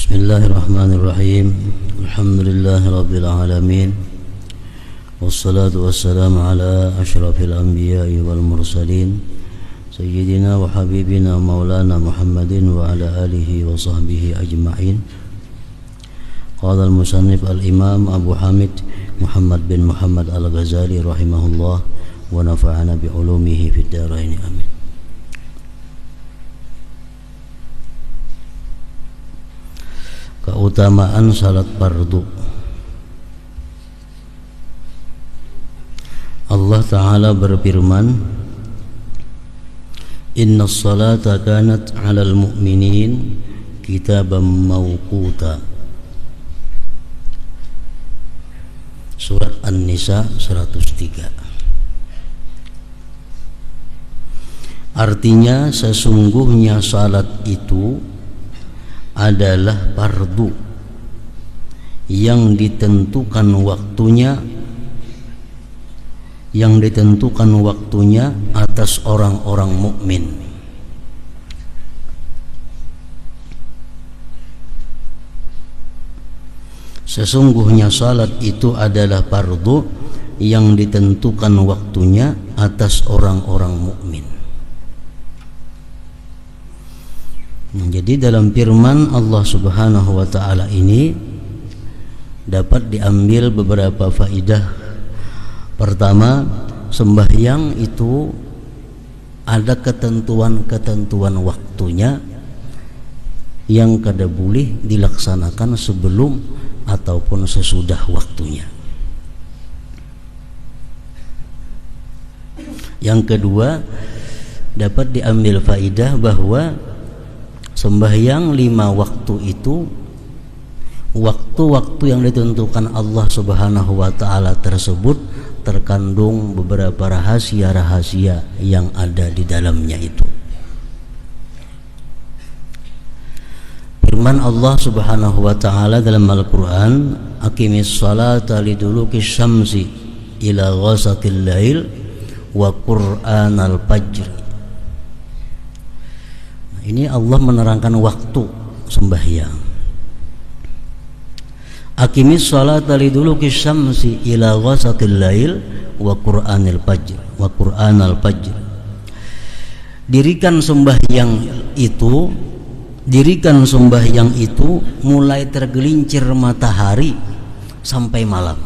Bismillahirrahmanirrahim. Alhamdulillahirabbil alamin. Wassalatu wassalamu ala asyrafil anbiya'i wal mursalin sayyidina wa habibina maulana Muhammadin wa ala alihi wa sahbihi ajma'in. Qala al-musannif al-imam Abu Hamid Muhammad bin Muhammad al-Ghazali rahimahullah wa nafa'ana bi ulumihi fid dharain amin. Keutamaan salat fardu. Allah Ta'ala berfirman, Innas salata kanat 'alal mu'minin kitaban mawquta. Surat An-Nisa 103. Artinya sesungguhnya salat itu adalah fardu yang ditentukan waktunya atas orang-orang mukmin. Sesungguhnya salat itu adalah fardu yang ditentukan waktunya atas orang-orang mukmin. Jadi dalam firman Allah Subhanahu wa ta'ala ini dapat diambil beberapa faidah. Pertama, sembahyang itu ada ketentuan-ketentuan waktunya yang kada boleh dilaksanakan sebelum ataupun sesudah waktunya. Yang kedua, dapat diambil faidah bahwa sembahyang 5 waktu itu waktu-waktu yang ditentukan Allah Subhanahu wa ta'ala tersebut terkandung beberapa rahasia-rahasia yang ada di dalamnya itu. Firman Allah Subhanahu wa ta'ala dalam Al-Qur'an, Aqimis salata liduluki syamsi ila ghasaqil lail wa qur'anal fajr. Ini Allah menerangkan waktu sembahyang. Aqimis salata liduluki syamsi ila ghasaqil lail wa qur'anil fajr. Dirikan sembahyang itu mulai tergelincir matahari sampai malam.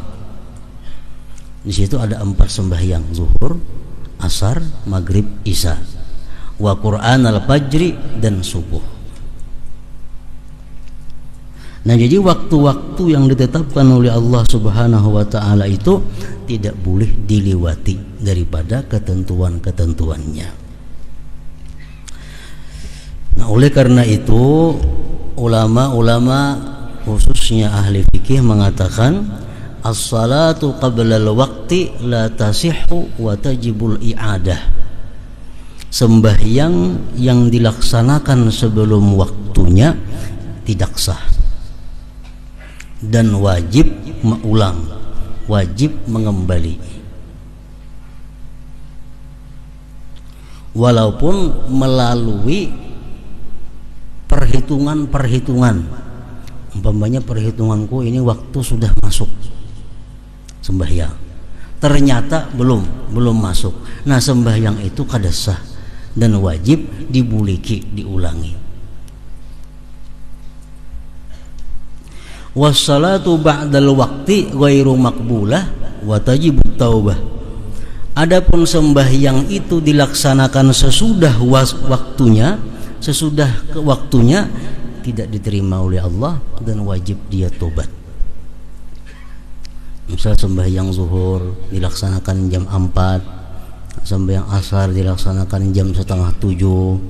Di situ ada 4 sembahyang: zuhur, asar, maghrib, isya, wa Qur'an al-fajri, dan subuh. Nah, jadi waktu-waktu yang ditetapkan oleh Allah Subhanahu wa ta'ala itu tidak boleh dilewati daripada ketentuan-ketentuannya. Nah, oleh karena itu ulama-ulama khususnya ahli fikih mengatakan as-salatu qabla al-waqti la tasihhu wa tajibul i'adah. Sembahyang yang dilaksanakan sebelum waktunya tidak sah dan wajib mengulang, wajib mengembali, walaupun melalui perhitungan. Umpamanya perhitunganku ini waktu sudah masuk sembahyang, ternyata belum masuk. Nah, sembahyang itu kada sah dan wajib diulangi. Wassalatu ba'dal waqti ghairu maqbulah wa tajibut taubah. Adapun sembahyang itu dilaksanakan sesudah waktunya tidak diterima oleh Allah dan wajib dia tobat. Misal sembahyang zuhur dilaksanakan jam 4, sembahyang asar dilaksanakan jam 6:30,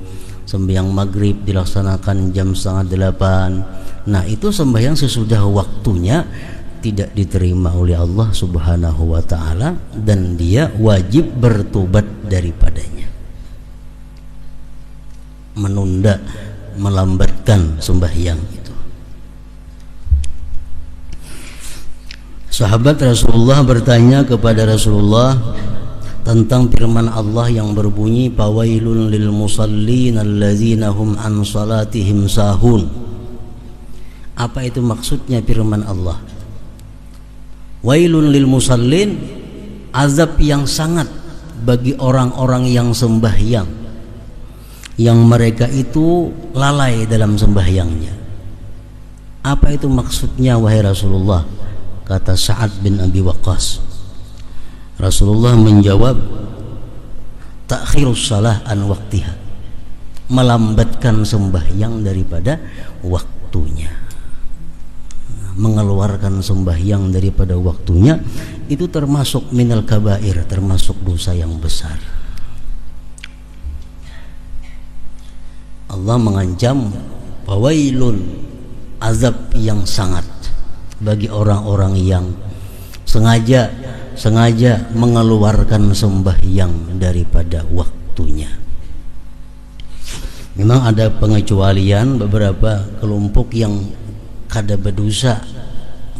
sembahyang maghrib dilaksanakan jam 7:30. Nah, itu sembahyang sesudah waktunya tidak diterima oleh Allah Subhanahu wa ta'ala dan dia wajib bertobat daripadanya. Menunda, melambatkan sembahyang itu. Sahabat Rasulullah bertanya kepada Rasulullah tentang firman Allah yang berbunyi fawailun lil musallin alladzina hum an salatihim sahun. Apa itu maksudnya firman Allah? Wailun lil musallin, azab yang sangat bagi orang-orang yang sembahyang, yang mereka itu lalai dalam sembahyangnya. Apa itu maksudnya wahai Rasulullah? Kata Sa'ad bin Abi Waqqas. Rasulullah menjawab, takhirus salah an waktiha, melambatkan sembahyang daripada waktunya. Mengeluarkan sembahyang daripada waktunya itu termasuk minal kabair, termasuk dosa yang besar. Allah mengancam fawailun, azab yang sangat bagi orang-orang yang sengaja mengeluarkan sembahyang daripada waktunya. Memang ada pengecualian, beberapa kelompok yang kada berdosa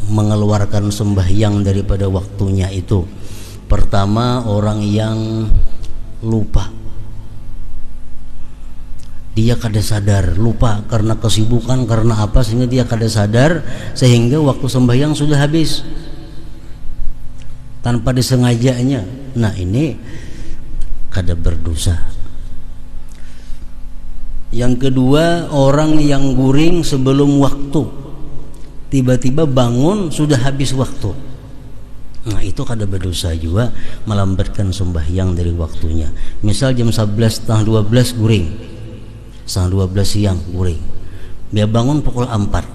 mengeluarkan sembahyang daripada waktunya itu. Pertama, orang yang lupa. Dia kada sadar, lupa karena kesibukan, karena apa, sehingga dia kada sadar, sehingga waktu sembahyang sudah habis tanpa disengajanya. Nah, ini kada berdosa. Yang kedua, orang yang guring sebelum waktu, tiba-tiba bangun sudah habis waktu. Nah, itu kada berdosa juga, melambatkan sembahyang dari waktunya. Misal jam 11:12 guring, 11:12 siang guring, dia bangun pukul 4.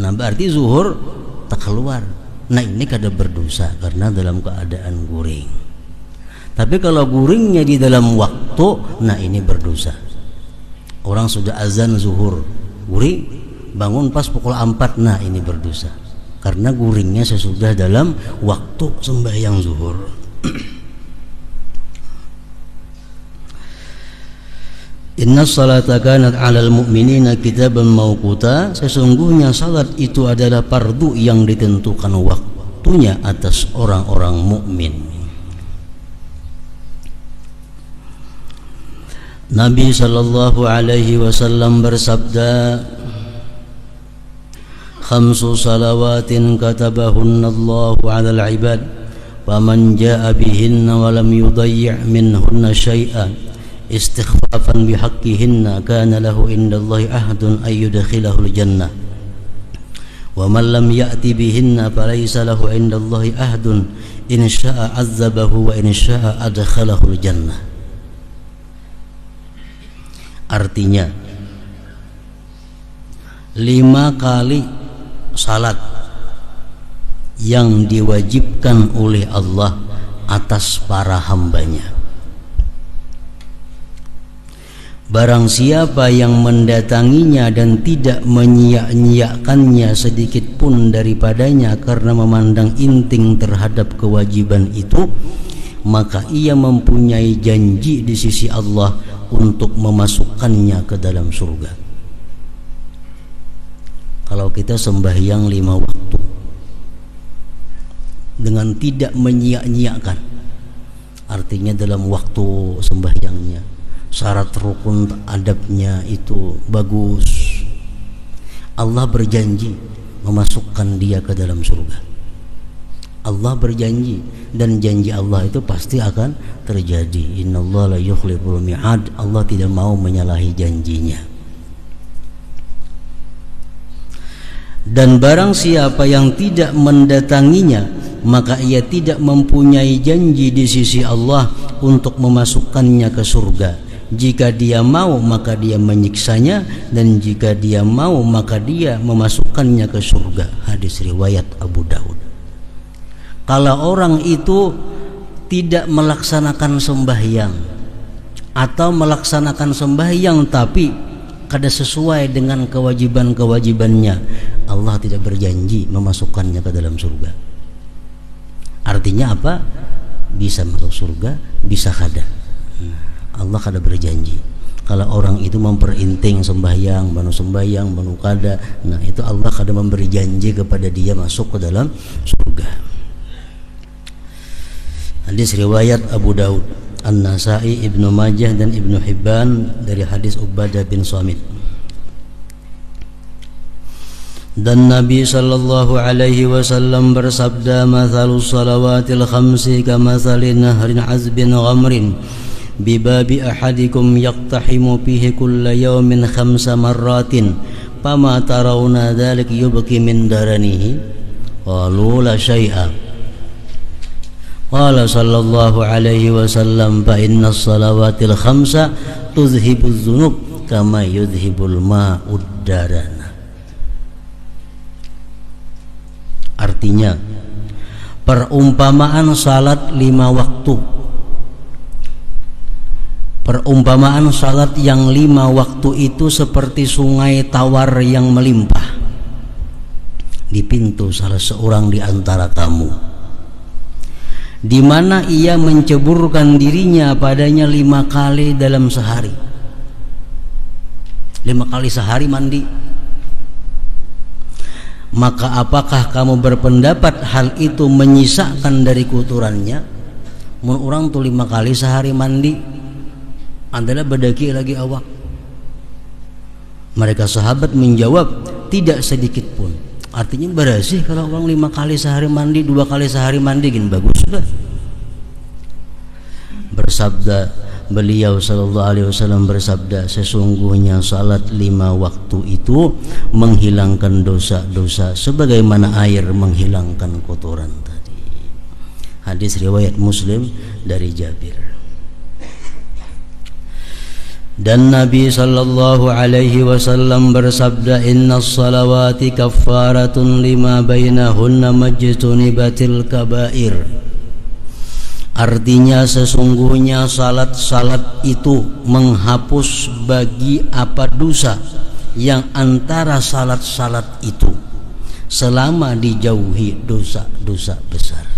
Nah, berarti zuhur tak keluar. Nah, ini kada berdosa karena dalam keadaan guring. Tapi kalau guringnya di dalam waktu, nah ini berdosa. Orang sudah azan zuhur, guring, bangun pas pukul 4, nah ini berdosa karena guringnya sesudah dalam waktu sembahyang zuhur. Inna salata kanat 'alal mu'minina kitaban mawquta, sesungguhnya salat itu adalah fardu yang ditentukan waktunya atas orang-orang mukmin. Nabi sallallahu alaihi wasallam bersabda, khamsu salawatin katabahunna Allahu 'alal 'ibad, faman jaa'a bihinna wa lam yudayyi' minhunna syai'an istighfafan bihaqqihinna kana lahu indallahi ahdun ay yudkhilahul jannah wa man lam ya'ti bihinna falaysa lahu indallahi ahdun in syaa'a 'azzabahu wa in syaa'a adkhalahul jannah. Artinya 5 kali salat yang diwajibkan oleh Allah atas para hambanya. Barang siapa yang mendatanginya dan tidak menyia-nyiakannya sedikit pun daripadanya karena memandang inting terhadap kewajiban itu, maka ia mempunyai janji di sisi Allah untuk memasukkannya ke dalam surga. Kalau kita sembahyang 5 waktu dengan tidak menyia-nyiakan, artinya dalam waktu sembahyangnya, syarat rukun adabnya itu bagus, Allah berjanji memasukkan dia ke dalam surga. Allah berjanji, dan janji Allah itu pasti akan terjadi. Innallaha la yukhliful mi'ad, Allah tidak mau menyalahi janjinya. Dan barang siapa yang tidak mendatanginya, maka ia tidak mempunyai janji di sisi Allah untuk memasukkannya ke surga. Jika dia mau, maka dia menyiksanya, dan jika dia mau, maka dia memasukkannya ke surga. Hadis riwayat Abu Daud. Kalau orang itu tidak melaksanakan sembahyang atau melaksanakan sembahyang tapi kada sesuai dengan kewajiban-kewajibannya, Allah tidak berjanji memasukkannya ke dalam surga. Artinya apa? Bisa masuk surga, bisa kada. Allah kada berjanji. Kalau orang itu memperinting sembahyang, banu kada, nah itu Allah kada memberi janji kepada dia masuk ke dalam surga. Hadis riwayat Abu Daud, An-Nasai, Ibnu Majah dan Ibnu Hibban dari hadis Ubadah bin Samit. Dan Nabi sallallahu alaihi wasallam bersabda, "Mathalus salawatil khamsi kamathali nahrin azbin ghamrin bi babi ahadikum yaqtahimu fihi kulla yawmin khamsa marratin fama tarawna dhalik yubqi min daranihi." Qalu la syai'a. Qala sallallahu alaihi wasallam, "Fa inna salawatil khamsa tuzhibuz dzunub kama yudhibul ma'ud darana." Artinya, perumpamaan salat 5 waktu, perumpamaan salat yang 5 waktu itu seperti sungai tawar yang melimpah di pintu salah seorang di antara kamu, di mana ia menceburkan dirinya padanya 5 kali dalam sehari. 5 kali sehari mandi. Maka apakah kamu berpendapat hal itu menyisakan dari kotorannya? Mun orang tuh 5 kali sehari mandi, adalah bedaki lagi awak. Mereka sahabat menjawab, tidak sedikit pun. Artinya bersih kalau orang 5 kali sehari mandi, 2 kali sehari mandi, gini bagus sudah. Bersabda beliau sallallahu alaihi wasallam bersabda, sesungguhnya salat 5 waktu itu menghilangkan dosa-dosa sebagaimana air menghilangkan kotoran tadi. Hadis riwayat Muslim dari Jabir. Dan Nabi sallallahu alaihi wasallam bersabda, "Innas salawati kaffaratun lima bainahunna majtunibatil kabair." Artinya sesungguhnya salat-salat itu menghapus bagi apa dosa yang antara salat-salat itu selama dijauhi dosa-dosa besar.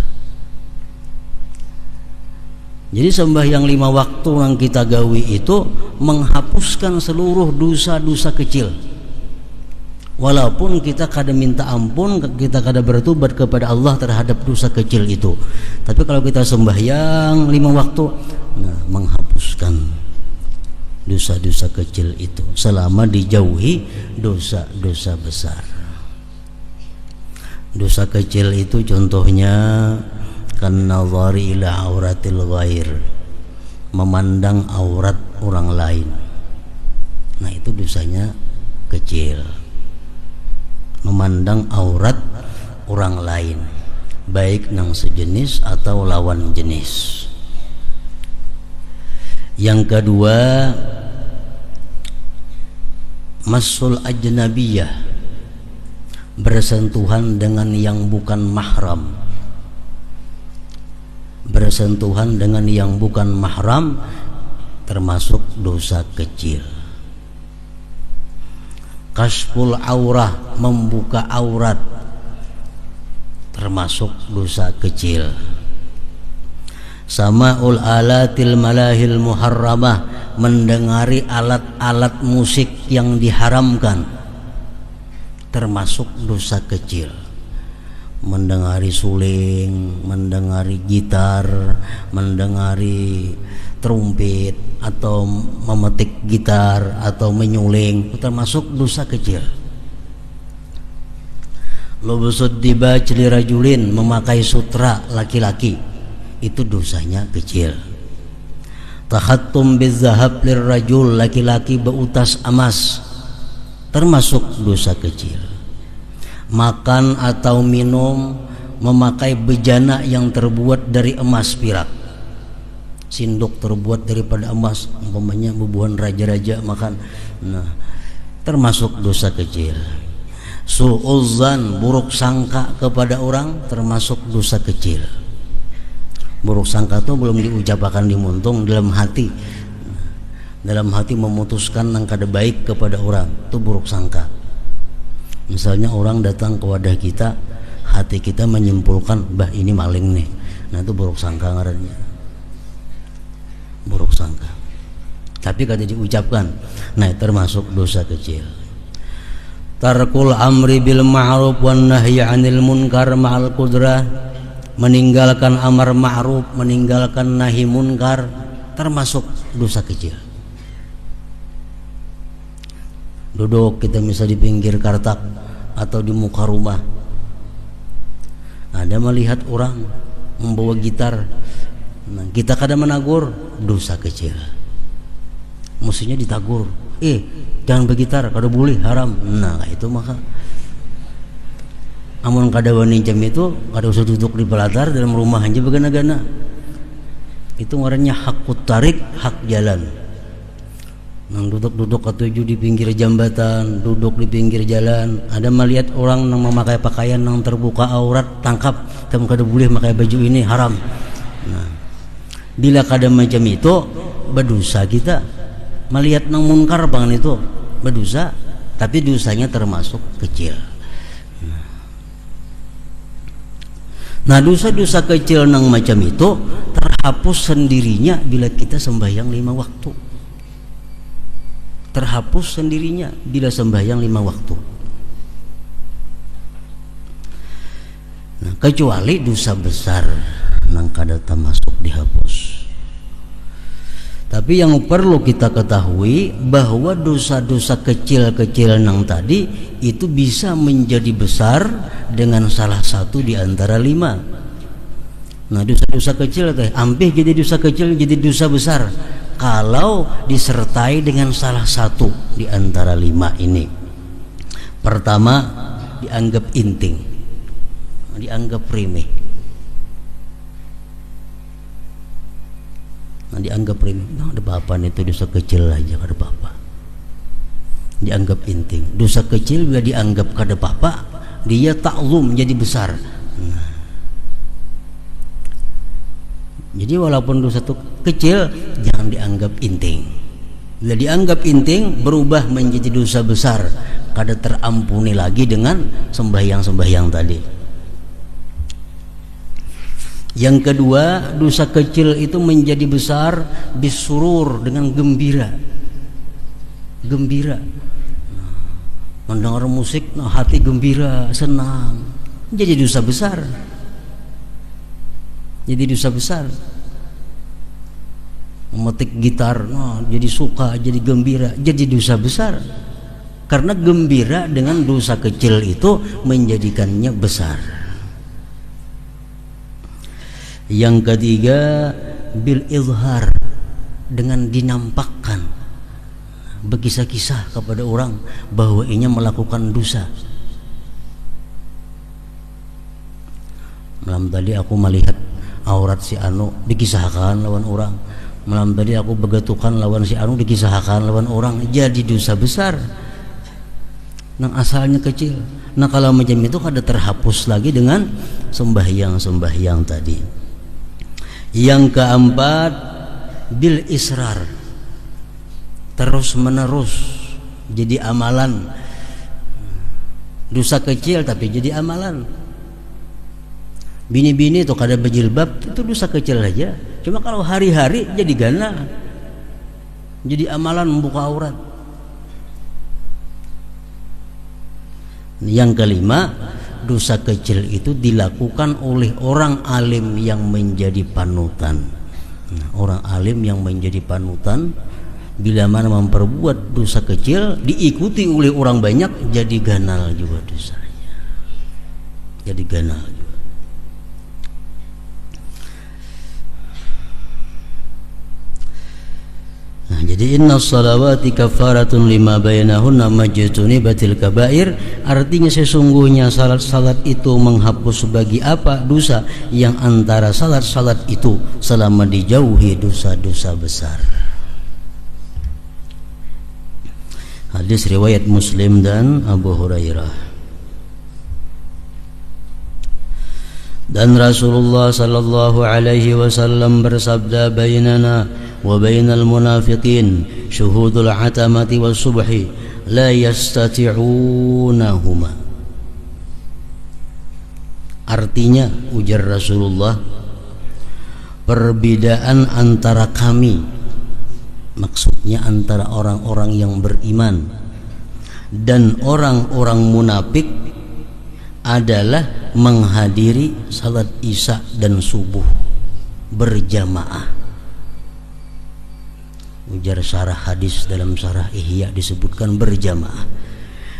Jadi sembahyang 5 waktu yang kita gawi itu menghapuskan seluruh dosa-dosa kecil. Walaupun kita kada minta ampun, kita kada bertobat kepada Allah terhadap dosa kecil itu, tapi kalau kita sembahyang 5 waktu, nah, menghapuskan dosa-dosa kecil itu selama dijauhi dosa-dosa besar. Dosa kecil itu contohnya kan nazari ila auratil ghair, memandang aurat orang lain. Nah, itu dosanya kecil. Memandang aurat orang lain, baik nang sejenis atau lawan jenis. Yang kedua, masul ajnabiyah, bersentuhan dengan yang bukan mahram. Bersentuhan dengan yang bukan mahram termasuk dosa kecil. Kasful aurah, membuka aurat, termasuk dosa kecil. Sama'ul alatil malahil muharramah, mendengari alat-alat musik yang diharamkan, termasuk dosa kecil. Mendengari suling, mendengari gitar, mendengari trumpet, atau memetik gitar, atau menyuling, termasuk dosa kecil. Lubusud dibaj lirajulin, memakai sutra laki-laki, itu dosanya kecil. Takhattum bizahab lirrajul, laki-laki beutas emas, termasuk dosa kecil. Makan atau minum memakai bejana yang terbuat dari emas pirak, sindok terbuat daripada emas, umpamanya bubuhan raja-raja makan, nah, termasuk dosa kecil. Su'uzzan, buruk sangka kepada orang, termasuk dosa kecil. Buruk sangka itu belum diucapkan di muntung, dalam hati, dalam hati memutuskan nang kada baik kepada orang, itu buruk sangka. Misalnya orang datang ke wadah kita, hati kita menyimpulkan, bah ini maling nih, nah itu buruk sangka ngarannya, buruk sangka. Tapi kada diucapkan, nah termasuk dosa kecil. Tarkul amri bil ma'ruf wan nahyi 'anil munkar ma'al qudrah, meninggalkan amar ma'ruf, meninggalkan nahi munkar, termasuk dosa kecil. Duduk kita misal di pinggir kartak, atau di muka rumah. Ada melihat orang membawa gitar, nah, kita kadang menagur, dosa kecil. Mestinya ditagur, jangan bergitar, kada boleh, haram. Nah itu maka amun kada wani jam itu kada usah duduk di pelatar dalam rumah aja begana-gana. Itu ngarannya hakut tarik, hak jalan. Nang duduk-duduk ketujuh di pinggir jambatan, duduk di pinggir jalan, ada melihat orang yang memakai pakaian yang terbuka aurat, tangkap, kamu kada boleh pakai baju ini, haram. Nah, bila kada macam itu berdosa kita. Melihat nang munkar bang itu berdosa, tapi dosanya termasuk kecil. Nah, dosa-dosa kecil nang macam itu terhapus sendirinya bila kita sembahyang 5 waktu. Terhapus sendirinya bila sembahyang 5 waktu. Nah, kecuali dosa besar nang kada termasuk dihapus. Tapi yang perlu kita ketahui bahwa dosa-dosa kecil-kecil nang tadi itu bisa menjadi besar dengan salah satu di antara 5. Nah, dosa-dosa kecil ampih jadi dosa kecil jadi dosa besar kalau disertai dengan salah satu di antara 5 ini. Pertama, dianggap inting, dianggap remeh. Nah, dianggap remeh, ada apa-apa itu dosa kecil aja, kada apa-apa. Dianggap inting. Dosa kecil bila dianggap kada apa-apa, dia taklum jadi besar. Nah, jadi walaupun dosa itu kecil, jangan dianggap inting. Bila dianggap inting, berubah menjadi dosa besar, kada terampuni lagi dengan sembahyang-sembahyang tadi. Yang kedua, dosa kecil itu menjadi besar bisurur, dengan gembira. Gembira. Mendengar musik, hati gembira, senang. Jadi dosa besar. Jadi dosa besar. Memetik gitar, jadi suka, jadi gembira, jadi dosa besar. Karena gembira dengan dosa kecil itu menjadikannya besar. Yang ketiga, bil izhar, dengan dinampakkan, berkisah-kisah kepada orang bahwa ia melakukan dosa. Malam tadi aku melihat aurat si anu, dikisahkan lawan orang. Malam tadi aku begatukan lawan si anu, dikisahkan lawan orang. Jadi dosa besar nang asalnya kecil. Nah, kalau macam itu kada terhapus lagi dengan sembahyang-sembahyang tadi. Yang keempat, bil israr, terus menerus jadi amalan. Dosa kecil tapi jadi amalan. Bini-bini itu kada berjilbab, itu dosa kecil aja. Cuma kalau hari-hari jadi gana, jadi amalan membuka aurat. Yang kelima, dosa kecil itu dilakukan oleh orang alim yang menjadi panutan. Orang alim yang menjadi panutan, bila mana memperbuat dosa kecil diikuti oleh orang banyak, jadi ganal juga dosanya. Jadi ganal juga. Nah, jadi inna salawati kafaratun lima bainahunna majtunibatil kabair, artinya sesungguhnya salat-salat itu menghapus bagi apa dosa yang antara salat-salat itu selama dijauhi dosa-dosa besar. Hadis riwayat Muslim dan Abu Hurairah. Dan Rasulullah sallallahu alaihi wasallam bersabda, bainana wa bainal munafiqin syuhudul atamati was subhi la yastati'unahuma. Artinya, ujar Rasulullah, perbedaan antara kami, maksudnya antara orang-orang yang beriman dan orang-orang munafik, adalah menghadiri salat isya dan subuh berjamaah. Ujar syarah hadis dalam syarah Ihya disebutkan berjamaah.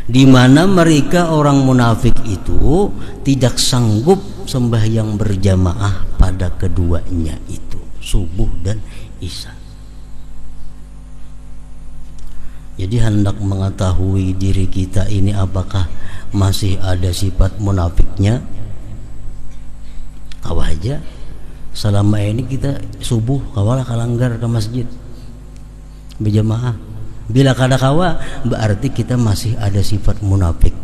di mana mereka orang munafik itu tidak sanggup sembahyang berjamaah pada keduanya itu, subuh dan isya. Jadi hendak mengetahui diri kita ini apakah masih ada sifat munafiknya, kawah aja selama ini kita subuh kawalah kalanggar ke masjid berjamaah. Bila kada kawa berarti kita masih ada sifat munafik.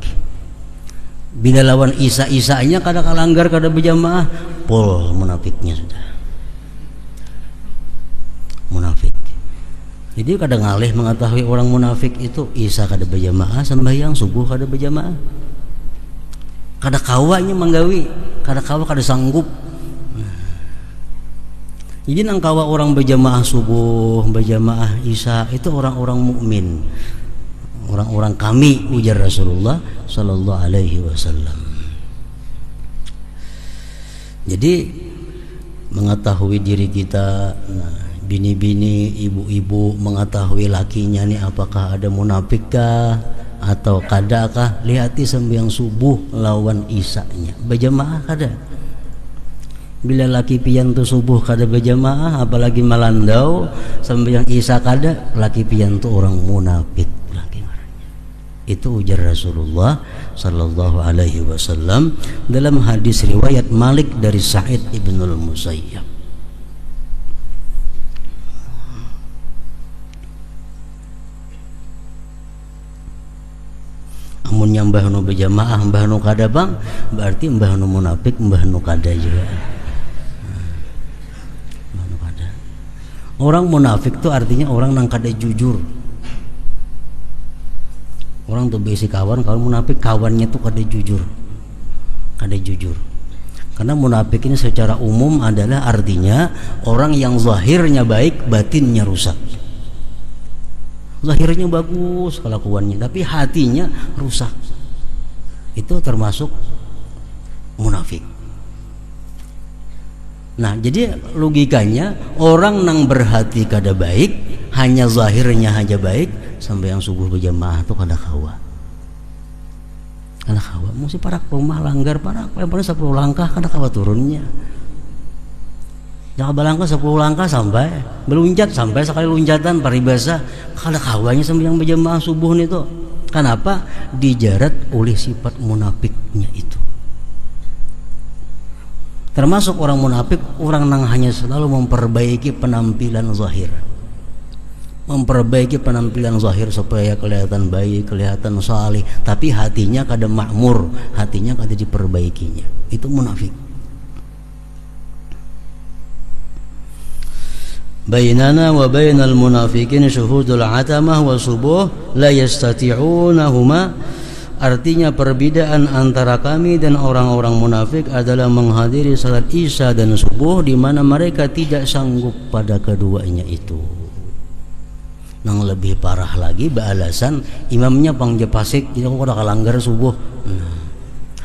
Bila lawan isa-isanya kada kalanggar kada berjamaah, pol munafiknya sudah munafik. Jadi kadang ngalih mengetahui orang munafik itu isa kada berjamaah, sembahyang subuh kada berjamaah, kada kawanya menggawi, kada kawa kada sanggup. Jadi nang kawa orang berjamaah subuh, berjamaah isya itu orang-orang mukmin, orang-orang kami, ujar Rasulullah sallallahu alaihi wasallam. Jadi mengetahui diri kita, bini-bini, ibu-ibu mengetahui lakinya nih apakah ada munafikkah atau kadakah, lihati sembahyang subuh lawan isya-nya berjamaah kada. Bila laki pian tu subuh kada berjamaah, apalagi malandau sembahyang isya kada, laki pian tu orang munafik laki ngarannya. Itu ujar Rasulullah sallallahu alaihi wasallam dalam hadis riwayat Malik dari Sa'id ibnul Musayyab. Amun yang mbah nu berjamaah mbah nu kada bang, berarti mbah nu munafik mbah nu kada juga. Orang munafik itu artinya orang nang kada jujur. Orang tuh besi kawan, kalau munafik kawannya tuh kada jujur. Kada jujur. Karena munafik ini secara umum adalah artinya orang yang zahirnya baik, batinnya rusak. Zahirnya bagus kelakuannya, tapi hatinya rusak. Itu termasuk munafik. Nah, jadi logikanya orang nang berhati kada baik, hanya zahirnya aja baik, sampai yang subuh berjamaah itu kada kawa. Kada kawa, mesti parak rumah langgar parak, paling 10 langkah kada kawa turunnya. Jangan balangkah 10 langkah sampai meluncat sampai sekali loncatan paribasa kada kawanya sampai yang berjamaah subuh itu. Kenapa? Dijarat oleh sifat munafiknya itu. Termasuk orang munafik, orang yang hanya selalu memperbaiki penampilan zahir, memperbaiki penampilan zahir supaya kelihatan baik, kelihatan salih, tapi hatinya kada makmur, hatinya kada diperbaikinya. Itu munafik. Bainana wa bainal munafiqin syuhudul atamah wa subuh la yastati'unahuma. Artinya perbedaan antara kami dan orang-orang munafik adalah menghadiri salat isya dan subuh di mana mereka tidak sanggup pada keduanya itu. Nang lebih parah lagi beralasan imamnya pangje pasik, jadi aku kada kalanggar subuh.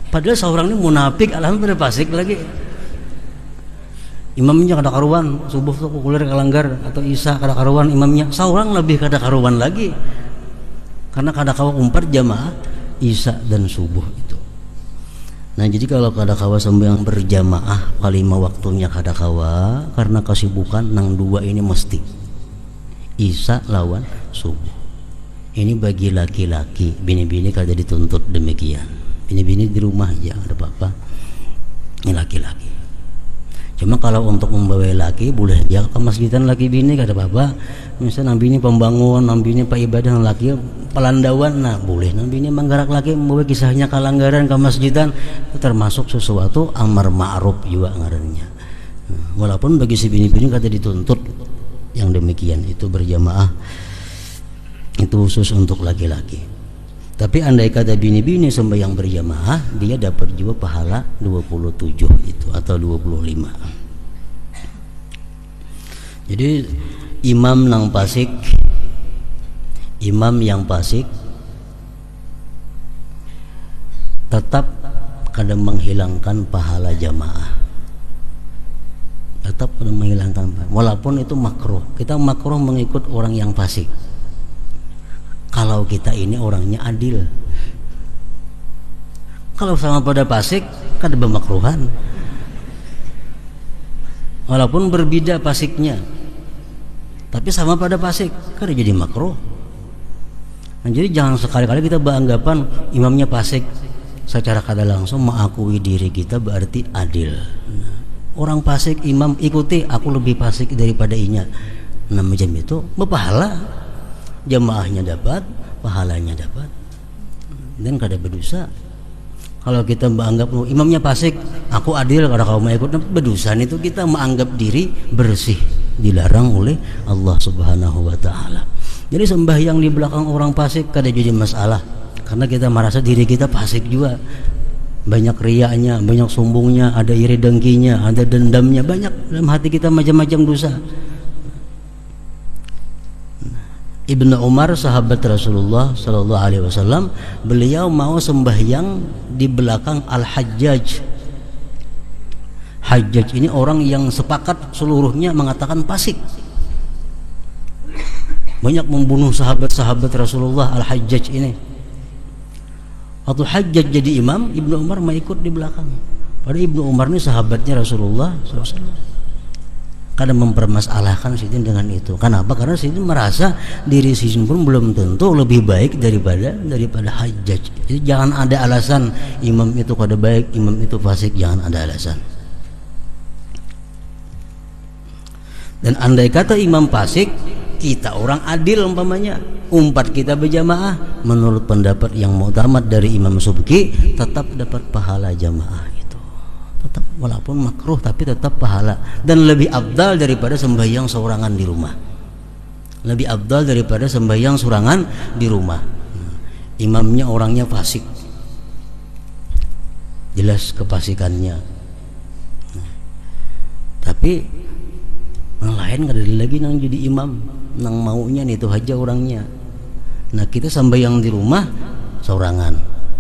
Padahal seorang ini munafik, alhamdulillah pasik lagi. Imamnya kada karuan, subuh tuh kuliah kalanggar atau isya kada karuan imamnya, seorang lebih kada karuan lagi. Karena kada kawa umpat jamaah isya dan subuh itu. Nah, jadi kalau kada kawa sembahyang berjamaah kalima waktunya kada kawa karena kesibukan nang dua ini mesti isya lawan subuh. Ini bagi laki-laki, bini-bini kada dituntut demikian. Bini-bini di rumah aja ada apa-apa. Ini laki-laki. Cuma kalau untuk membawa laki boleh aja ke masjidan laki bini kada apa-apa. Misal nang bini pembangun, nang bini pak ibadah, nang laki pelandawan, nah boleh nang bini menggerak laki membawa kisahnya kalanggaran ke masjidan, itu termasuk sesuatu amar ma'ruf juga ngarannya. Walaupun bagi si bini-bini kada dituntut yang demikian itu berjamaah, itu khusus untuk laki-laki. Tapi andai kata bini-bini sembahyang berjamaah, dia dapat juga pahala 27 itu atau 25. Jadi imam nang pasik, imam yang pasik tetap kadang menghilangkan pahala jamaah. Tetap kadang menghilangkan pahala. Walaupun itu makruh. Kita makruh mengikut orang yang fasik. Kalau kita ini orangnya adil, Kalau sama pada fasik kada bermakruhan. Walaupun berbeda fasiknya, tapi sama pada fasik kada jadi makruh. Nah, jadi jangan sekali-kali kita beranggapan imamnya fasik secara kada langsung mengakui diri kita berarti adil. Orang fasik imam ikuti, aku lebih fasik daripada inya. Nah, macam itu berpahala, jamaahnya dapat, pahalanya dapat, dan kada berdosa. Kalau kita menganggap imamnya fasik, aku adil kalau kau mau ikut, berdosa. Itu kita menganggap diri bersih, dilarang oleh Allah Subhanahu wa taala. Jadi sembahyang di belakang orang fasik kada jadi masalah, karena kita merasa diri kita fasik juga. Banyak riaknya, banyak sombongnya, ada iri dengkinya, ada dendamnya, banyak dalam hati kita macam-macam dosa. Ibnu Umar, sahabat Rasulullah Sallallahu Alaihi Wasallam, beliau mau sembahyang di belakang Al-Hajjaj. Hajjaj ini orang yang sepakat seluruhnya mengatakan fasik, banyak membunuh sahabat-sahabat Rasulullah. Al-Hajjaj ini, waktu Hajjaj jadi imam, Ibnu Umar mau ikut di belakang. Padahal Ibnu Umar ini sahabatnya Rasulullah SAW. Kadang mempermasalahkan Sidin dengan itu. Kenapa? Karena Sidin merasa diri Sidin pun belum tentu lebih baik daripada Hajjaj. Jadi jangan ada alasan imam itu kada baik, imam itu fasik, jangan ada alasan. Dan andai kata imam fasik, kita orang adil umpamanya, umpat kita berjamaah, menurut pendapat yang muktamad dari Imam Subki, tetap dapat pahala jamaah. Tetap walaupun makruh tapi tetap pahala, dan lebih afdal daripada sembahyang seorangan di rumah. Lebih afdal daripada sembahyang seorangan di rumah. Imamnya orangnya fasik, jelas kefasikannya. Tapi yang lain kada ada lagi nang jadi imam, nang maunya itu aja orangnya. Nah, kita sembahyang di rumah seorangan,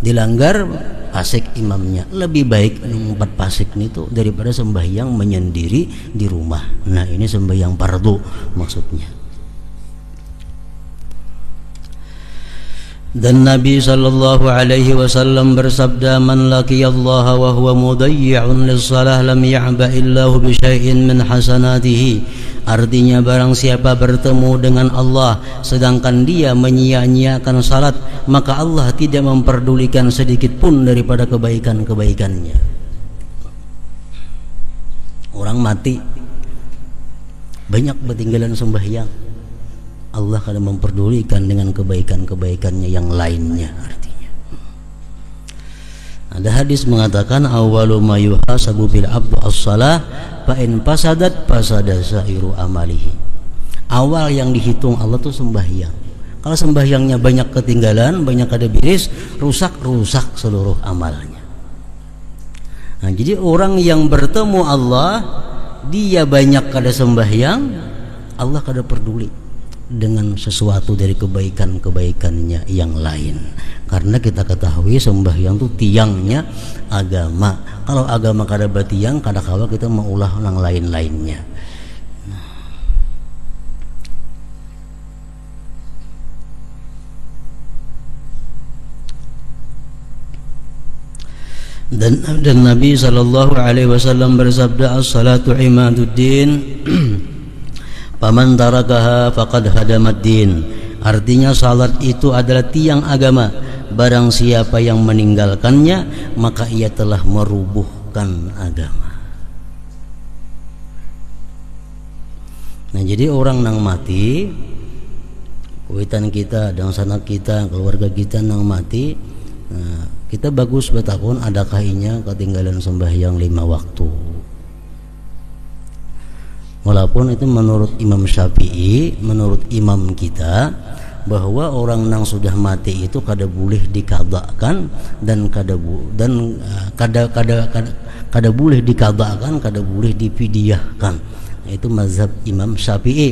dilanggar fasik imamnya, lebih baik empat fasik itu daripada sembahyang menyendiri di rumah. Nah, ini sembahyang fardu maksudnya. Dan Nabi sallallahu alaihi wasallam bersabda, man laqiyallaha wa huwa mudayyi'un lis-shalah lam ya'ba illahu bi syai'in min hasanatihi. Artinya barang siapa bertemu dengan Allah sedangkan dia menyia-nyiakan salat, maka Allah tidak memperdulikan sedikit pun daripada kebaikan-kebaikannya. Orang mati banyak ketinggalan sembahyang, Allah akan memperdulikan dengan kebaikan-kebaikannya yang lainnya. Artinya ada hadis mengatakan, awwalu ma yuhasabu bil abdu as-shalah fa in fasadat fasada sa'iru amalihi. Awal yang dihitung Allah tuh sembahyang. Kalau sembahyangnya banyak ketinggalan, banyak kada beres, rusak seluruh amalnya. Nah, jadi orang yang bertemu Allah, dia banyak kada sembahyang, Allah kada peduli dengan sesuatu dari kebaikan-kebaikannya yang lain. Karena kita ketahui sembahyang itu tiangnya agama. Kalau agama kada batiang, kada kawa kita maulah yang lain-lainnya. Dan Nabi sallallahu alaihi wasallam bersabda, as-salatu imaduddin faman tarakaha faqad hadamaddin. Artinya salat itu adalah tiang agama. Barang siapa yang meninggalkannya, maka ia telah merubuhkan agama. Nah, jadi orang nang mati, kuitan kita dan sanak kita, keluarga kita nang mati, nah, kita bagus bertakun adakah inya ketinggalan sembahyang 5 waktu. Walaupun itu menurut Imam Syafi'i, menurut imam kita, bahwa orang yang sudah mati itu kada boleh dikadakan dan kada boleh dikadakan, kada boleh difidyahkan. Itu mazhab Imam Syafi'i,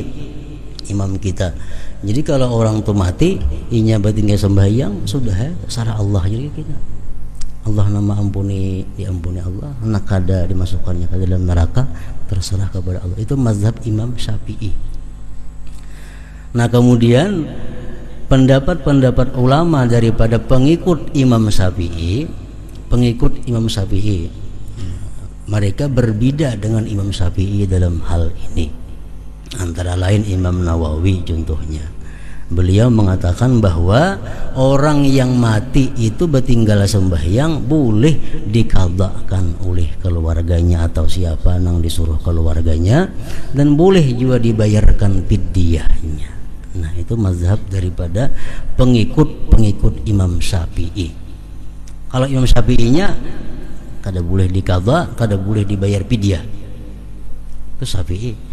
imam kita. Jadi kalau orang itu mati, inya batinnya sembahyang, sudah ya, sarah Allah jadi kita. Allah nama ampuni, diampuni Allah, nak kada dimasukkannya ke dalam neraka, terserah kepada Allah. Itu mazhab Imam Syafi'i. Nah, kemudian pendapat-pendapat ulama daripada pengikut Imam Syafi'i, pengikut Imam Syafi'i. Mereka berbeda dengan Imam Syafi'i dalam hal ini. Antara lain Imam Nawawi contohnya. Beliau mengatakan bahwa orang yang mati itu bertinggal sembahyang boleh dikadhakan oleh keluarganya atau siapa yang disuruh keluarganya, dan boleh juga dibayarkan fidyahnya. Nah, itu mazhab daripada pengikut Imam Syafi'i. Kalau Imam Syafi'inya kada boleh dikadha, kada boleh dibayar fidyah. Itu Syafi'i.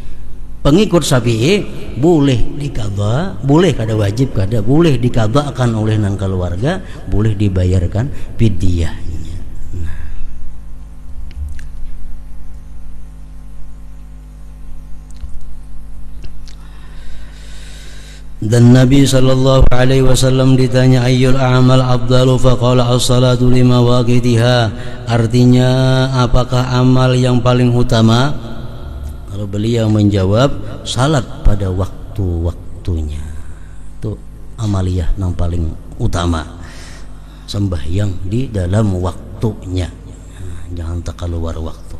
Pengikut Syafi'i boleh dikadha, boleh kada wajib, kada boleh dikadhakan oleh nang keluarga, boleh dibayarkan fidyahnya. Nah. Dan Nabi sallallahu alaihi wasallam ditanya ayyul a'mal afdalu faqala as-salatu lima waqitiha. Artinya apakah amal yang paling utama? Kalau beliau menjawab salat pada waktu-waktunya. Itu amaliyah yang paling utama. Sembahyang di dalam waktunya. Jangan tak keluar waktu.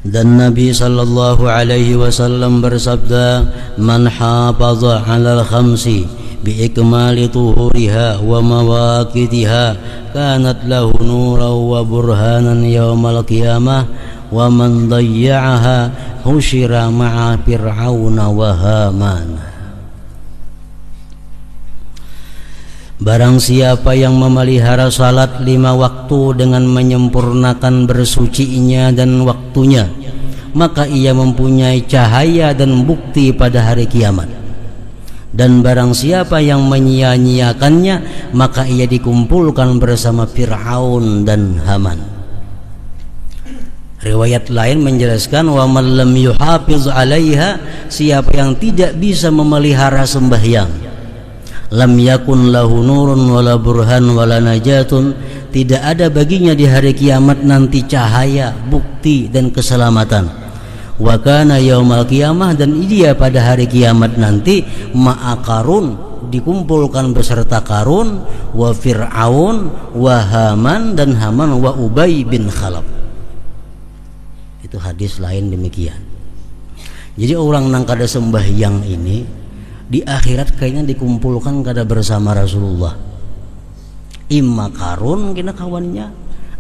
Dan Nabi sallallahu alaihi wasallam bersabda, "Man hafaza 'alal khamsi bi ikmali tuhuriha wa mawaqitiha kanat lahu nuran wa burhanan yaumal qiyamah." Wa man dayya'aha husyira ma'a fir'auna wa haman. Barang siapa yang memelihara salat 5 waktu dengan menyempurnakan bersucinya dan waktunya, maka ia mempunyai cahaya dan bukti pada hari kiamat. Dan barang siapa yang menyia-nyiakannya, maka ia dikumpulkan bersama Fir'aun dan Haman. Riwayat lain menjelaskan wa man lam yuhafiz 'alaiha, siapa yang tidak bisa memelihara sembahyang, lam yakun lahu nurun wala burhan wala najatun, tidak ada baginya di hari kiamat nanti cahaya, bukti dan keselamatan. Wa kana yaumal qiyamah, dan dia pada hari kiamat nanti ma'a Qarun, dikumpulkan beserta Qarun, wa Fir'aun wa Haman, dan Haman wa Ubay bin Khalaf. Itu hadis lain demikian. Jadi orang nang kada sembahyang ini di akhirat kayaknya dikumpulkan kada bersama Rasulullah. Imma Qarun kena kawannya,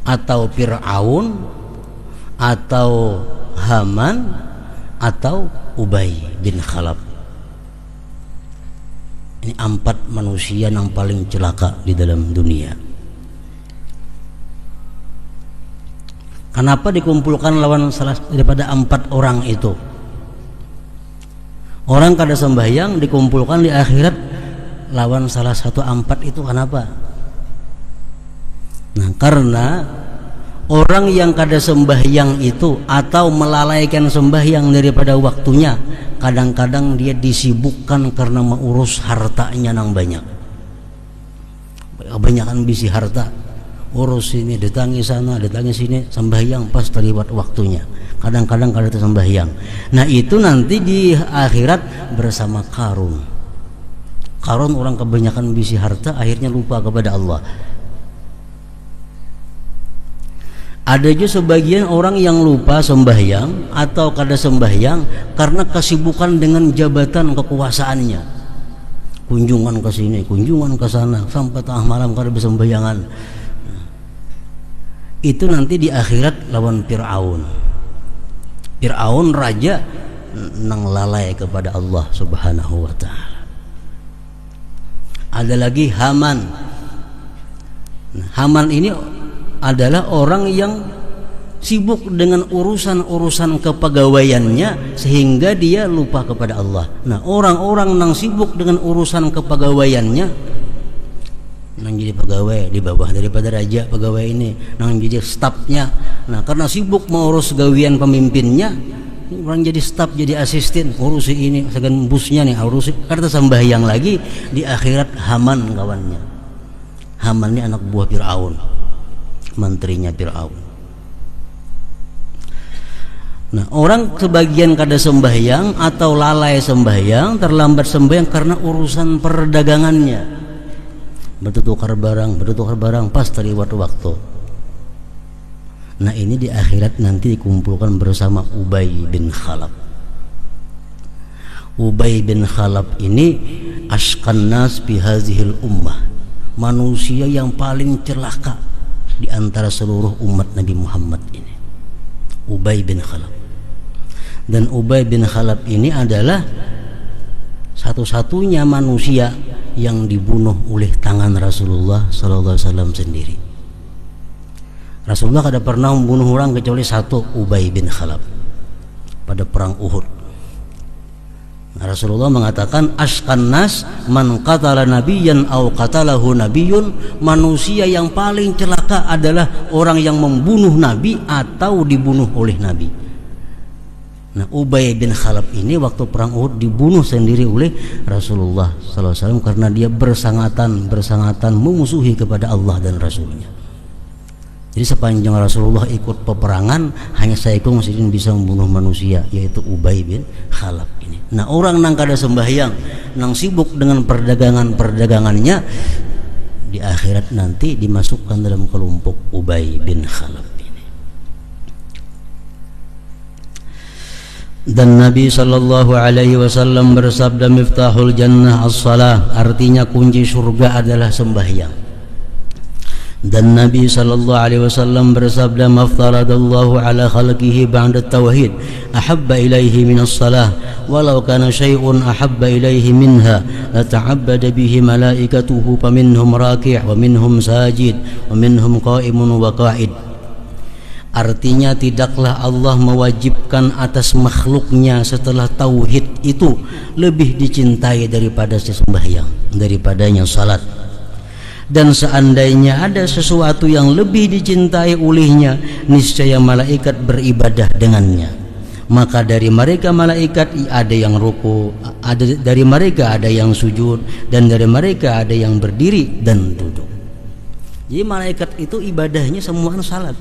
atau Fir'aun, atau Haman, atau Ubay bin Khalaf. Ini 4 manusia yang paling celaka di dalam dunia. Kenapa dikumpulkan lawan salah daripada 4 orang itu? Orang kada sembahyang dikumpulkan di akhirat lawan salah satu 4 itu, kenapa? Nah, karena orang yang kada sembahyang itu atau melalaikan sembahyang daripada waktunya, kadang-kadang dia disibukkan karena mengurus hartanya yang banyak. Kebanyakan bisi harta, urus ini, datangi sana, datangi sini, sembahyang pas terlibat waktunya. Kadang-kadang kada sembahyang. Nah, itu nanti di akhirat bersama Qarun. Qarun orang kebanyakan bisi harta, akhirnya lupa kepada Allah. Ada juga sebagian orang yang lupa sembahyang atau kada sembahyang karena kesibukan dengan jabatan kekuasaannya. Kunjungan ke sini, kunjungan ke sana, sampai tengah malam kada bersembahyangan. Itu nanti di akhirat lawan Fir'aun. Fir'aun raja nang lalai kepada Allah Subhanahu wa ta'ala. Ada lagi Haman. Haman ini adalah orang yang sibuk dengan urusan-urusan kepegawaiannya sehingga dia lupa kepada Allah. Nah, orang-orang nang sibuk dengan urusan kepegawaiannya, nang jadi pegawai di bawah daripada raja pegawai ini, nang jadi stafnya. Nah, karena sibuk mengurus gawian pemimpinnya, orang jadi staf, jadi asisten, urusi ini, segan busnya nih, urusi. Karena sembahyang lagi di akhirat Haman kawannya. Haman ini anak buah Fir'aun, menterinya Fir'aun. Nah, orang sebagian kada sembahyang atau lalai sembahyang, terlambat sembahyang karena urusan perdagangannya. bertukar barang pas terlewat waktu. Nah ini di akhirat nanti dikumpulkan bersama Ubay bin Khalaf. Ubay bin Khalaf ini asqan nas bi hazihil ummah, manusia yang paling celaka di antara seluruh umat Nabi Muhammad ini, Ubay bin Khalaf. Dan Ubay bin Khalaf ini adalah satu-satunya manusia yang dibunuh oleh tangan Rasulullah SAW sendiri. Rasulullah tidak pernah membunuh orang kecuali satu, Ubay bin Khalaf, pada perang Uhud. Nah, Rasulullah mengatakan asqan nas man qatala nabiyyan aw qatalahu nabiyyun, manusia yang paling celaka adalah orang yang membunuh nabi atau dibunuh oleh nabi. Nah Ubay bin Khalaf ini waktu perang Uhud dibunuh sendiri oleh Rasulullah SAW karena dia bersangatan memusuhi kepada Allah dan Rasulnya. Jadi sepanjang Rasulullah ikut peperangan, hanya seekor yang bisa membunuh manusia, yaitu Ubay bin Khalaf ini. Nah orang nang kada sembahyang, nang sibuk dengan perdagangannya, di akhirat nanti dimasukkan dalam kelompok Ubay bin Khalaf. Dan Nabi sallallahu alaihi wasallam bersabda, miftahul jannah as-salah, artinya kunci surga adalah sembahyang. Dan Nabi sallallahu alaihi wasallam bersabda, maftaradallahu ala khalqihi ba'da tauhid ahabba ilaihi min as-salah walau kana syai'un ahabba ilaihi minha la ta'abbada bihi malaikatuhu faminhum raki' wa minhum sajid wa minhum qa'imun wa qa'id. Artinya tidaklah Allah mewajibkan atas makhluknya setelah tauhid itu lebih dicintai daripada sembahyang, daripadanya salat. Dan seandainya ada sesuatu yang lebih dicintai olehnya, niscaya malaikat beribadah dengannya. Maka dari mereka malaikat ada yang ruku, dari mereka ada yang sujud, dan dari mereka ada yang berdiri dan duduk. Jadi malaikat itu ibadahnya semua salat.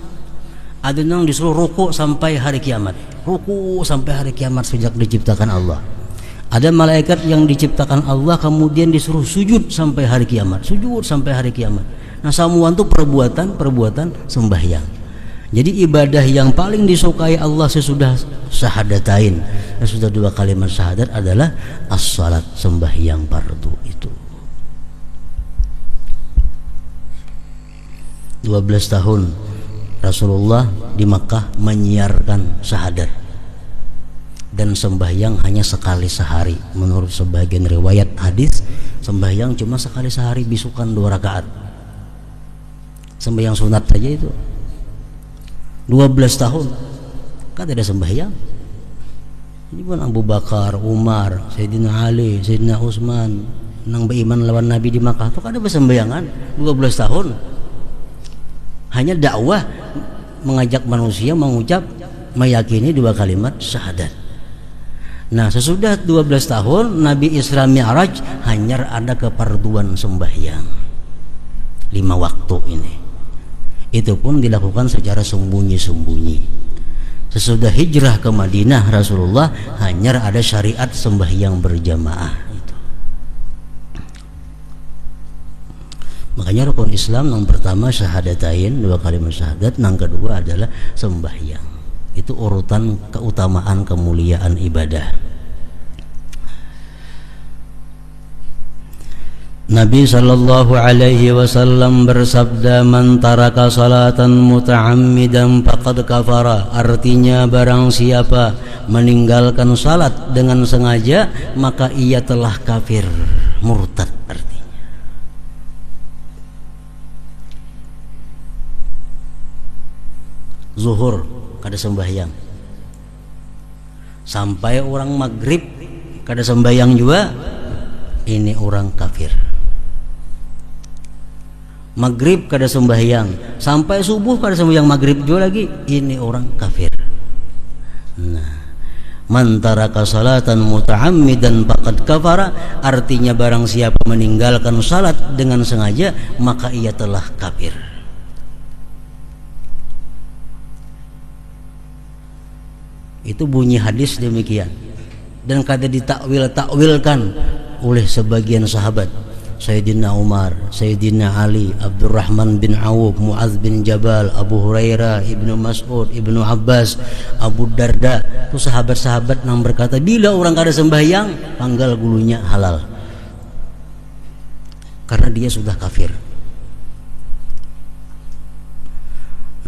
Ada yang disuruh ruku sampai hari kiamat, ruku sampai hari kiamat sejak diciptakan Allah. Ada malaikat yang diciptakan Allah kemudian disuruh sujud sampai hari kiamat, sujud sampai hari kiamat. Nah semua itu perbuatan sembahyang. Jadi ibadah yang paling disukai Allah sesudah syahadatain, sesudah dua kalimat syahadat adalah as-salat, sembahyang fardu itu. 12 tahun Rasulullah di Makkah menyiarkan syahadat, dan sembahyang hanya sekali sehari. Menurut sebagian riwayat hadis, sembahyang cuma sekali sehari, bisukan 2 rakaat. Sembahyang sunat saja itu 12 tahun kan ada sembahyang. Ini pun Abu Bakar, Umar, Sayyidina Ali, Sayyidina Utsman nang beriman lawan Nabi di Makkah itu kan ada sembayangan 12 tahun. Hanya dakwah, mengajak manusia mengucap, meyakini 2 kalimat syahadat. Nah sesudah 12 tahun Nabi Isra Mi'raj hanya ada keperduan sembahyang 5 waktu ini. Itu pun dilakukan secara sembunyi-sembunyi. Sesudah hijrah ke Madinah Rasulullah hanya ada syariat sembahyang berjamaah. Makanya rukun Islam yang pertama syahadatain, 2 kalimat syahadat, yang kedua adalah sembahyang. Itu urutan keutamaan kemuliaan ibadah. Nabi sallallahu alaihi wasallam bersabda, man taraka salatan muta'ammidan faqad kafara, artinya barang siapa meninggalkan salat dengan sengaja maka ia telah kafir, murtad artinya. Zuhur kada sembahyang, sampai orang maghrib kada sembahyang juga, ini orang kafir. Maghrib kada sembahyang, sampai subuh kada sembahyang maghrib juga lagi, ini orang kafir. Nah, man taraka salatan muta'ammidan faqad kafara, artinya barang siapa meninggalkan salat dengan sengaja maka ia telah kafir. Itu bunyi hadis demikian, dan kada ditakwil-takwilkan oleh sebagian sahabat. Sayyidina Umar, Sayyidina Ali, Abdurrahman bin Auf, Mu'adz bin Jabal, Abu Hurairah, Ibnu Mas'ud, Ibnu Abbas, Abu Darda. Itu sahabat-sahabat yang berkata, bila orang kada sembahyang, panggal gulunya halal, karena dia sudah kafir.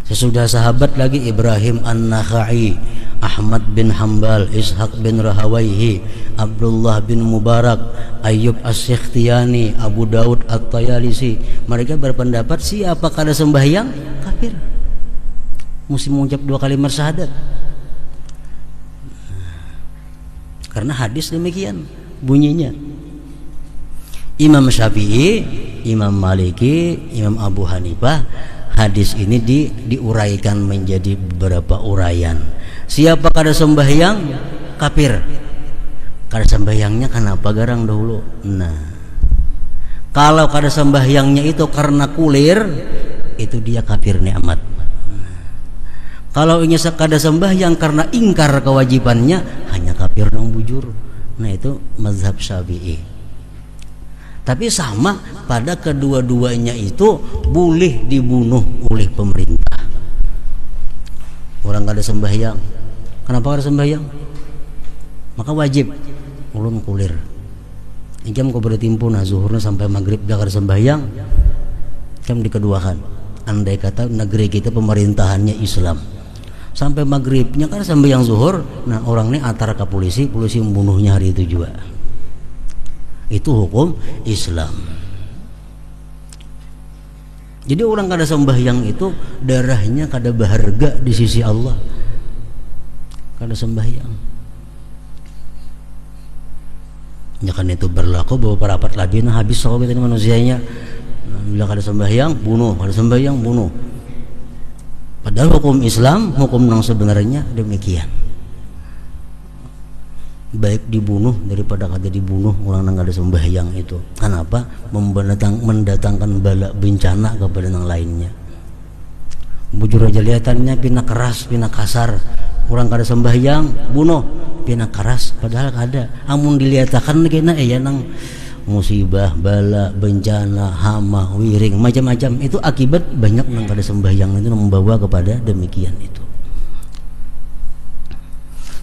Sesudah sahabat lagi Ibrahim An-Nakhai, Ahmad bin Hanbal, Ishaq bin Rahawayhi, Abdullah bin Mubarak, Ayyub As-Sikhtiyani, Abu Daud At-Tayalisi. Mereka berpendapat siapa kada sembahyang kafir, mesti mengucap 2 kalimat syahadat. Karena hadis demikian bunyinya. Imam Syafi'i, Imam Maliki, Imam Abu Hanifah, hadis ini diuraikan menjadi beberapa uraian. Siapa kada sembahyang kafir. Kada sembahyangnya kenapa garang dahulu? Nah, kalau kada sembahyangnya itu karena kulir, itu dia kafir nikmat. Kalau ingin kada sembahyang karena ingkar kewajibannya, hanya kafir nang bujur. Nah, itu mazhab Syafi'i. Tapi sama pada kedua-duanya itu boleh dibunuh oleh pemerintah. Orang kada sembahyang, kenapa kada sembahyang? Maka wajib ulun kulir. Jam kau bertimpu nah zuhurnya sampai maghrib dah kada sembahyang, jam dikeduakan. Andai kata negeri kita pemerintahannya Islam, sampai maghribnya kan sembahyang zuhur, nah orang ini antara ke polisi membunuhnya hari itu juga. Itu hukum Islam. Jadi orang kada sembahyang itu darahnya kada berharga di sisi Allah. Kada sembahyang. Ya kan itu berlaku bahwa parapat lagi nah habis sahabat ini manusianya. Bila kada sembahyang bunuh, kada sembahyang bunuh. Padahal hukum Islam, hukum yang sebenarnya demikian. Baik dibunuh daripada kada dibunuh orang yang kada sembahyang itu. Kenapa? Mendatangkan bala bencana kepada yang lainnya. Bujur aja lihatannya pina keras, pina kasar. Orang kada sembahyang bunuh, pina keras padahal kada. Amun diliatakan kena ya nang musibah, bala, bencana, hama, wiring, macam-macam. Itu akibat banyak yang kada sembahyang itu membawa kepada demikian itu.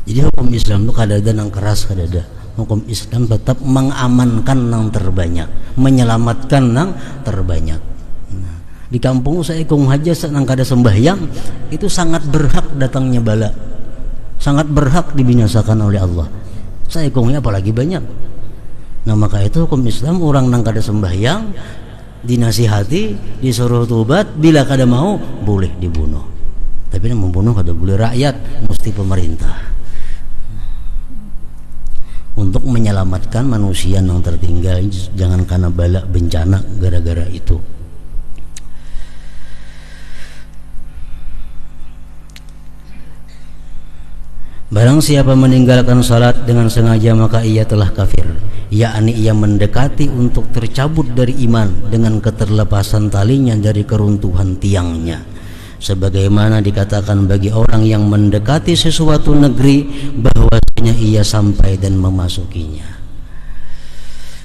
Jadi hukum Islam itu kada ada yang keras, kada ada. Hukum Islam tetap mengamankan yang terbanyak, menyelamatkan yang terbanyak. Nah, di kampung saya kong haja nang kada sembahyang itu sangat berhak datangnya bala, sangat berhak dibinasakan oleh Allah. Saya kongnya apalagi banyak. Nah maka itu hukum Islam orang nang kada sembahyang dinasihati, disuruh tobat, bila kada mau boleh dibunuh. Tapi yang membunuh kada boleh rakyat, mesti pemerintah. Untuk menyelamatkan manusia yang tertinggal, jangan karena bala bencana gara-gara itu. Barang siapa meninggalkan salat dengan sengaja maka ia telah kafir, yakni ia mendekati untuk tercabut dari iman dengan keterlepasan talinya dari keruntuhan tiangnya. Sebagaimana dikatakan bagi orang yang mendekati sesuatu negeri bahwasanya ia sampai dan memasukinya.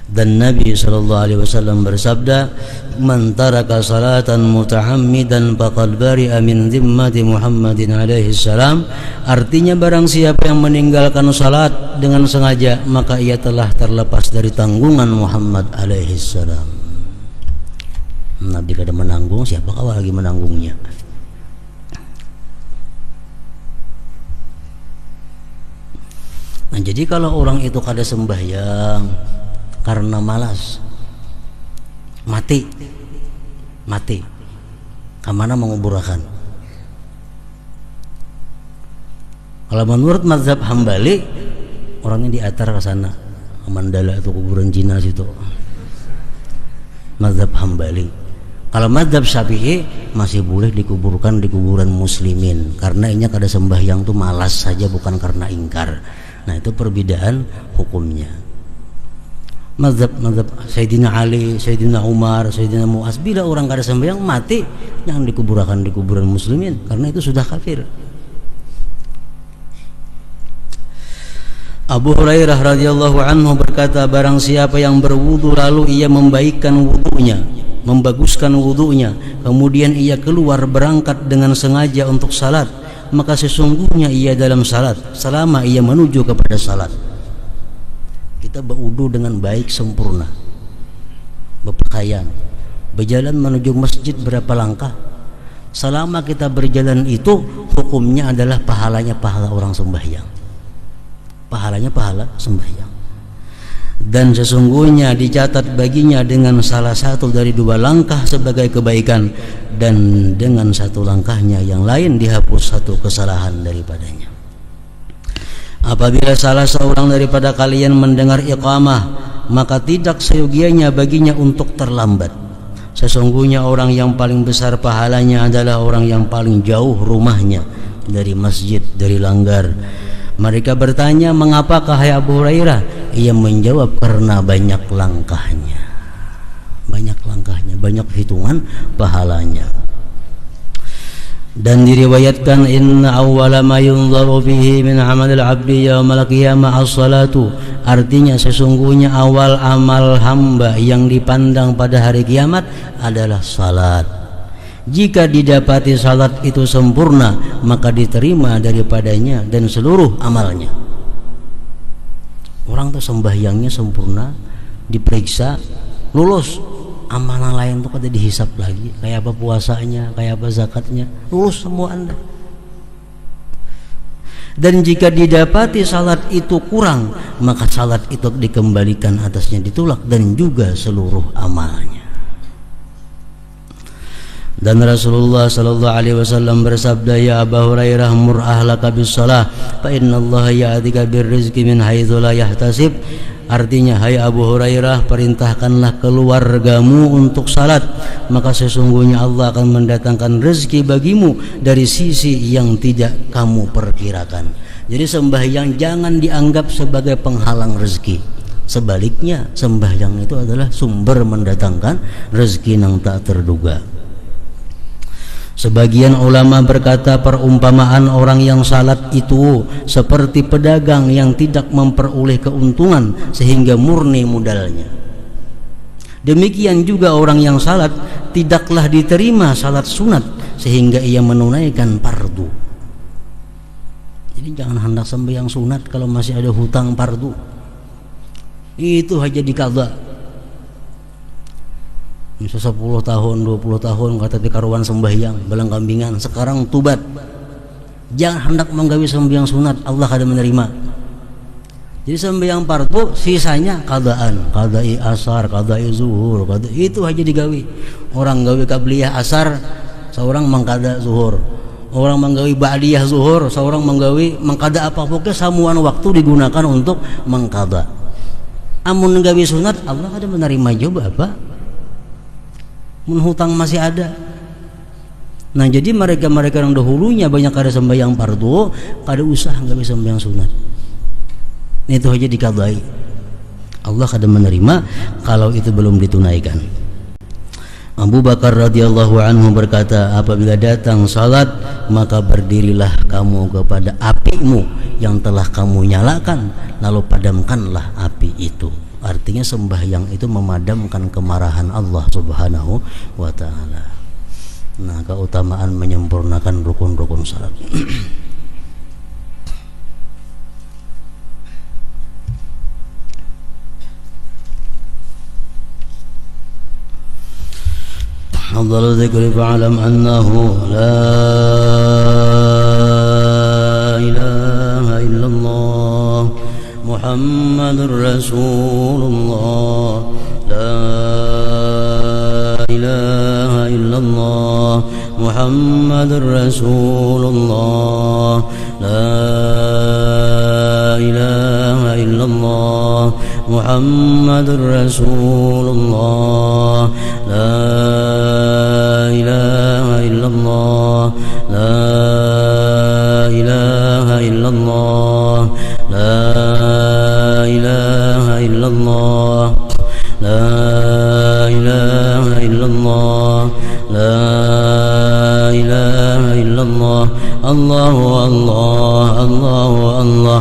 Dan Nabi SAW bersabda, "Man taraka salatan muta'ammidan faqad bari'a min zimmati Muhammadin alaihi salam." Artinya barang siapa yang meninggalkan salat dengan sengaja maka ia telah terlepas dari tanggungan Muhammad alaihi salam. Nabi kada menanggung, siapa kau lagi menanggungnya? Nah, jadi kalau orang itu kada sembahyang karena malas, mati kemana menguburkan? Kalau menurut mazhab Hambali, orangnya diatar ke sana, ke Mandala itu kuburan Cina situ. Mazhab Hambali. Kalau mazhab Syafi'i masih boleh dikuburkan di kuburan muslimin, karena ini kada sembahyang tuh malas saja, bukan karena ingkar. Nah itu perbedaan hukumnya. Mazhab Sayyidina Ali, Sayyidina Umar, Sayyidina Mu'adz, bila orang kada sembahyang mati, jangan dikuburkan di kuburan muslimin, karena itu sudah kafir. Abu Hurairah radhiyallahu anhu berkata, barang siapa yang berwudu lalu ia membaikkan wudunya, membaguskan wudunya, kemudian ia keluar berangkat dengan sengaja untuk salat, maka sesungguhnya ia dalam salat selama ia menuju kepada salat. Kita berwudu dengan baik sempurna, berpakaian, berjalan menuju masjid berapa langkah, selama kita berjalan itu hukumnya adalah pahalanya pahala orang sembahyang, pahalanya pahala sembahyang. Dan sesungguhnya dicatat baginya dengan salah satu dari dua langkah sebagai kebaikan, dan dengan satu langkahnya yang lain dihapus satu kesalahan daripadanya. Apabila salah seorang daripada kalian mendengar iqamah, maka tidak seyogianya baginya untuk terlambat. Sesungguhnya orang yang paling besar pahalanya adalah orang yang paling jauh rumahnya dari masjid, dari langgar. Mereka bertanya, mengapakah hai Abu Hurairah? Ia menjawab, karena banyak langkahnya. Banyak langkahnya, banyak hitungan pahalanya. Dan diriwayatkan, inna awwala ma yunzaru fihi min amalil abdi yaumal qiyamah as-salatu. Artinya sesungguhnya awal amal hamba yang dipandang pada hari kiamat adalah salat. Jika didapati salat itu sempurna, maka diterima daripadanya dan seluruh amalnya. Orang tuh sembahyangnya sempurna, diperiksa, lulus, amalan lain tuh kada dihisap lagi, kayak apa puasanya, kayak apa zakatnya, lulus semua Anda. Dan jika didapati salat itu kurang, maka salat itu dikembalikan atasnya, ditolak, dan juga seluruh amalnya. Dan Rasulullah sallallahu alaihi wasallam bersabda, ya Abu Hurairah, mur ahlaka bis shalah fa innallaha ya'tika bir rizqi min haitsu la yahtasib. Artinya, hai Abu Hurairah, perintahkanlah keluargamu untuk salat, maka sesungguhnya Allah akan mendatangkan rezeki bagimu dari sisi yang tidak kamu perkirakan. Jadi sembahyang jangan dianggap sebagai penghalang rezeki. Sebaliknya, sembahyang itu adalah sumber mendatangkan rezeki yang tak terduga. Sebagian ulama berkata, perumpamaan orang yang salat itu seperti pedagang yang tidak memperoleh keuntungan sehingga murni modalnya. Demikian juga orang yang salat tidaklah diterima salat sunat sehingga ia menunaikan fardu. Jadi jangan hendak sembahyang sunat kalau masih ada hutang fardu. Itu aja dikada. Bisa 10 tahun, 20 tahun kata karuan sembahyang, belang kambingan, sekarang tubat. Jangan hendak menggawi sembahyang sunat, Allah kada menerima. Jadi sembahyang fardu sisanya qadaan, qadai asar, qadai zuhur, itu aja digawi. Orang gawi qabliyah asar, seorang mengqada zuhur. Orang menggawi ba'diyah zuhur, seorang menggawi mengqada apa pokoknya samuan waktu digunakan untuk mengqada. Amun gawi sunat, Allah kada menerima juga apa? Menghutang masih ada. Nah, jadi mereka yang dahulunya banyak kada sembahyang fardu, kada usah nggak bisa sembahyang sunat. Itu aja dikadai. Allah kada menerima kalau itu belum ditunaikan. Abu Bakar radhiyallahu anhu berkata, apabila datang salat, maka berdirilah kamu kepada apimu yang telah kamu nyalakan, lalu padamkanlah api itu. Artinya sembahyang itu memadamkan kemarahan Allah subhanahu wa ta'ala. Nah, keutamaan menyempurnakan rukun-rukun salat. afdalu dzikri fa'lam annahu la ilaha illallah Muhammadur Rasulullah, la ilaha illallah Muhammadur Rasulullah, la ilaha illallah Muhammadur Rasulullah, la ilaha illallah, la ilaha illallah, la ilaha illallah, la ilaha illallah, la ilaha illallah, Allahu Allah, Allahu Allah,